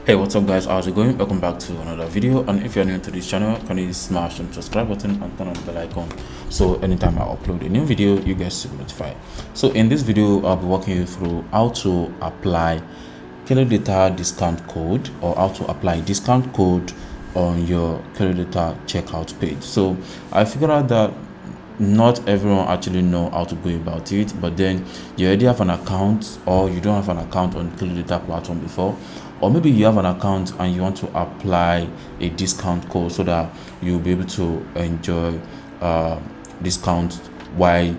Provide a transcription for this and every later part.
Hey, what's up guys, how's it going? Welcome back to another video. And if you're new to this channel, kindly smash the subscribe button and turn on the bell icon so anytime I upload a new video you guys will be notified. So in this video I'll be walking you through how to apply Kalodata discount code, or how to apply discount code on your Kalodata checkout page. So I figured out that not everyone actually know how to go about it, but then you already have an account or you don't have an account on Kalodata platform before, or maybe you have an account and you want to apply a discount code so that you'll be able to enjoy discount while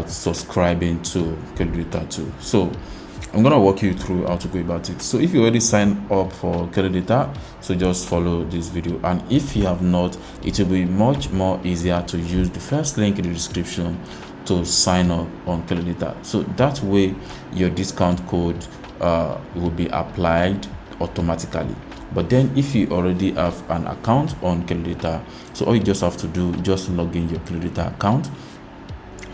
subscribing to Kalodata too. So I'm gonna walk you through how to go about it. So if you already signed up for Kalodata, so just follow this video, and if you have not, it will be much more easier to use the first link in the description to sign up on Kalodata. So that way your discount code will be applied automatically. But then if you already have an account on Kalodata, so all you just have to do, just log in your Kalodata account.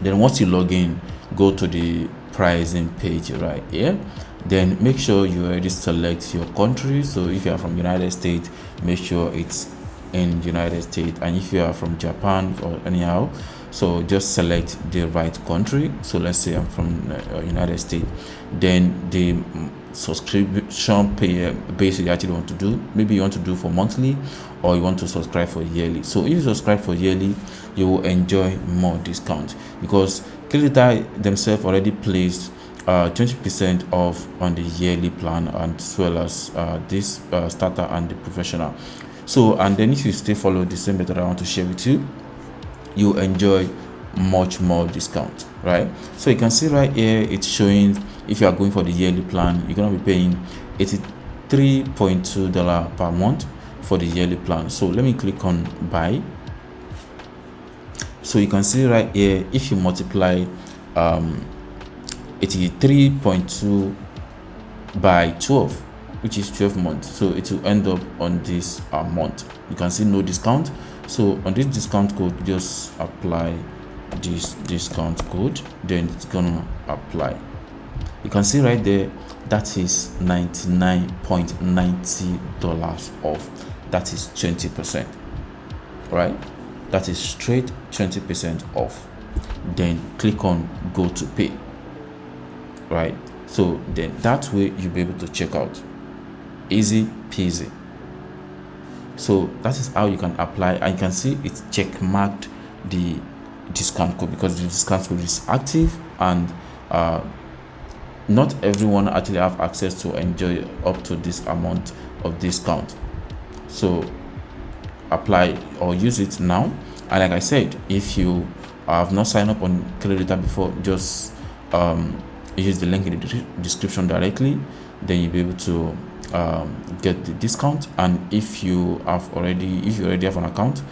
Then once you log in, go to the pricing page right here. Then make sure you already select your country. So if you are from United States, make sure it's in United States, and if you are from Japan or anyhow, so just select the right country. So let's say I'm from United States. Then the subscription pay base you actually want to do, maybe you want to do for monthly or you want to subscribe for yearly. So if you subscribe for yearly, you will enjoy more discount because Kalodata themselves already placed 20% off on the yearly plan, and as well as this starter and the professional. So, and then if you still follow the same method I want to share with you, you enjoy much more discount, right? So you can see right here it's showing if you are going for the yearly plan, you're gonna be paying $83.2 per month for the yearly plan. So let me click on buy. So you can see right here, if you multiply 83.2 by 12, which is 12 months, so it will end up on this month. You can see no discount. So on this discount code, just apply this discount code, then it's gonna apply. You can see right there that is $99.90 off. That is 20%, right? That is straight 20% off. Then click on go to pay, right? So then that way you'll be able to check out. Easy peasy. So that is how you can apply, and you can see it's check marked the discount code because the discount code is active, and not everyone actually have access to enjoy up to this amount of discount. So apply or use it now. And like I said, if you have not signed up on Kalodata before, just use the link in the description directly, then you'll be able to get the discount. And if you already have an account,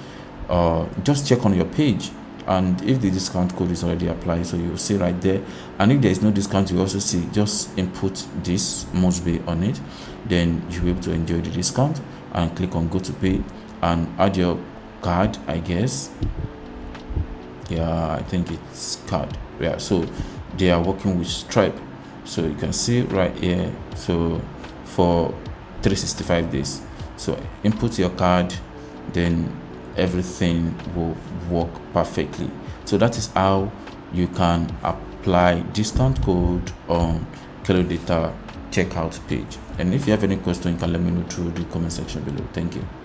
just check on your page, and if the discount code is already applied, so you'll see right there. And if there is no discount, you also see, just input this must be on it, then you'll be able to enjoy the discount, and click on go to pay and add your card, I guess. Yeah, I think it's card. Yeah, so they are working with Stripe, so you can see right here, so for 365 days. So input your card, then everything will work perfectly. So that is how you can apply discount code on Kalodata checkout page. And if you have any question, you can let me know through the comment section below. Thank you.